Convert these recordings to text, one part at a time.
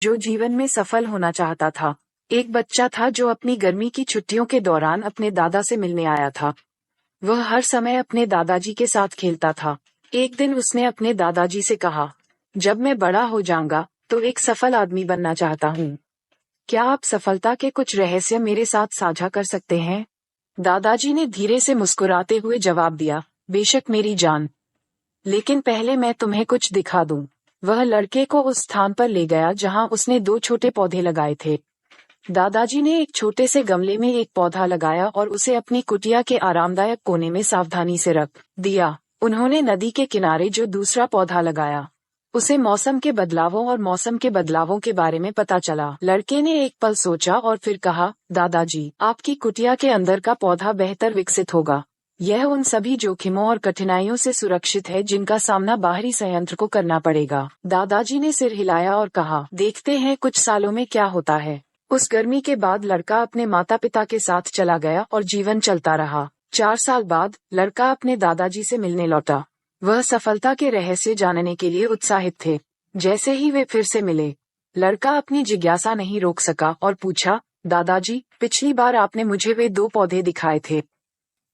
जो जीवन में सफल होना चाहता था। एक बच्चा था जो अपनी गर्मी की छुट्टियों के दौरान अपने दादा से मिलने आया था। वह हर समय अपने दादाजी के साथ खेलता था। एक दिन उसने अपने दादाजी से कहा, जब मैं बड़ा हो जाऊंगा तो एक सफल आदमी बनना चाहता हूँ। क्या आप सफलता के कुछ रहस्य मेरे साथ साझा कर सकते हैं? दादाजी ने धीरे से मुस्कुराते हुए जवाब दिया, बेशक मेरी जान, लेकिन पहले मैं तुम्हें कुछ दिखा दूं। वह लड़के को उस स्थान पर ले गया जहां उसने 2 छोटे पौधे लगाए थे। दादाजी ने एक छोटे से गमले में एक पौधा लगाया और उसे अपनी कुटिया के आरामदायक कोने में सावधानी से रख दिया। उन्होंने नदी के किनारे जो दूसरा पौधा लगाया, उसे मौसम के बदलावों के बारे में पता चला। लड़के ने एक पल सोचा और फिर कहा, दादाजी, आपकी कुटिया के अंदर का पौधा बेहतर विकसित होगा। यह उन सभी जोखिमों और कठिनाइयों से सुरक्षित है जिनका सामना बाहरी संयंत्र को करना पड़ेगा। दादाजी ने सिर हिलाया और कहा, देखते हैं कुछ सालों में क्या होता है। उस गर्मी के बाद लड़का अपने माता पिता के साथ चला गया और जीवन चलता रहा। 4 साल बाद लड़का अपने दादाजी से मिलने लौटा। वह सफलता के रहस्य जानने के लिए उत्साहित थे। जैसे ही वे फिर से मिले, लड़का अपनी जिज्ञासा नहीं रोक सका और पूछा, दादाजी, पिछली बार आपने मुझे वे 2 पौधे दिखाए थे,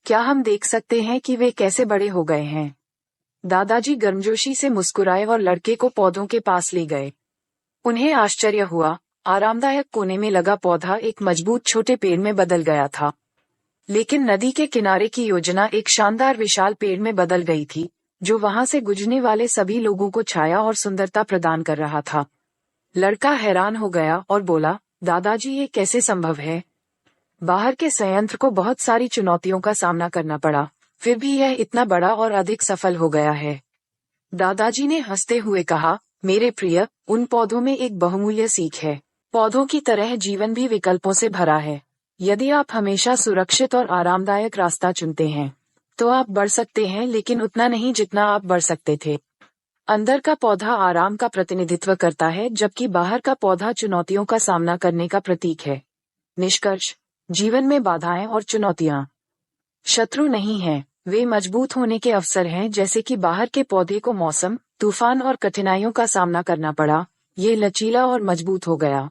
क्या हम देख सकते हैं कि वे कैसे बड़े हो गए हैं? दादाजी गर्मजोशी से मुस्कुराए और लड़के को पौधों के पास ले गए। उन्हें आश्चर्य हुआ, आरामदायक कोने में लगा पौधा एक मजबूत छोटे पेड़ में बदल गया था। लेकिन नदी के किनारे की योजना एक शानदार विशाल पेड़ में बदल गई थी, जो वहां से गुजरने वाले सभी लोगों को छाया और सुंदरता प्रदान कर रहा था। लड़का हैरान हो गया और बोला, दादाजी, ये कैसे संभव है? बाहर के संयंत्र को बहुत सारी चुनौतियों का सामना करना पड़ा, फिर भी यह इतना बड़ा और अधिक सफल हो गया है। दादाजी ने हंसते हुए कहा, मेरे प्रिय, उन पौधों में एक बहुमूल्य सीख है। पौधों की तरह जीवन भी विकल्पों से भरा है। यदि आप हमेशा सुरक्षित और आरामदायक रास्ता चुनते हैं, तो आप बढ़ सकते हैं, लेकिन उतना नहीं जितना आप बढ़ सकते थे। अंदर का पौधा आराम का प्रतिनिधित्व करता है, जबकि बाहर का पौधा चुनौतियों का सामना करने का प्रतीक है। निष्कर्ष, जीवन में बाधाएं और चुनौतियां शत्रु नहीं हैं, वे मजबूत होने के अवसर हैं। जैसे कि बाहर के पौधे को मौसम, तूफान और कठिनाइयों का सामना करना पड़ा, ये लचीला और मजबूत हो गया।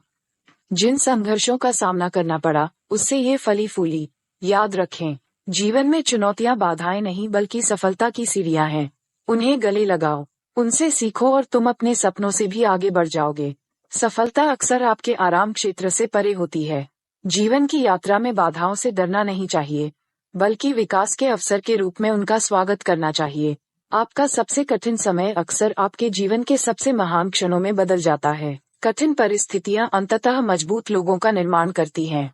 जिन संघर्षों का सामना करना पड़ा, उससे ये फली फूली। याद रखें, जीवन में चुनौतियां बाधाएं नहीं बल्कि सफलता की सीढ़ियां हैं। उन्हें गले लगाओ, उनसे सीखो और तुम अपने सपनों से भी आगे बढ़ जाओगे। सफलता अक्सर आपके आराम क्षेत्र से परे होती है। जीवन की यात्रा में बाधाओं से डरना नहीं चाहिए, बल्कि विकास के अवसर के रूप में उनका स्वागत करना चाहिए। आपका सबसे कठिन समय अक्सर आपके जीवन के सबसे महान क्षणों में बदल जाता है। कठिन परिस्थितियां अंततः मजबूत लोगों का निर्माण करती हैं।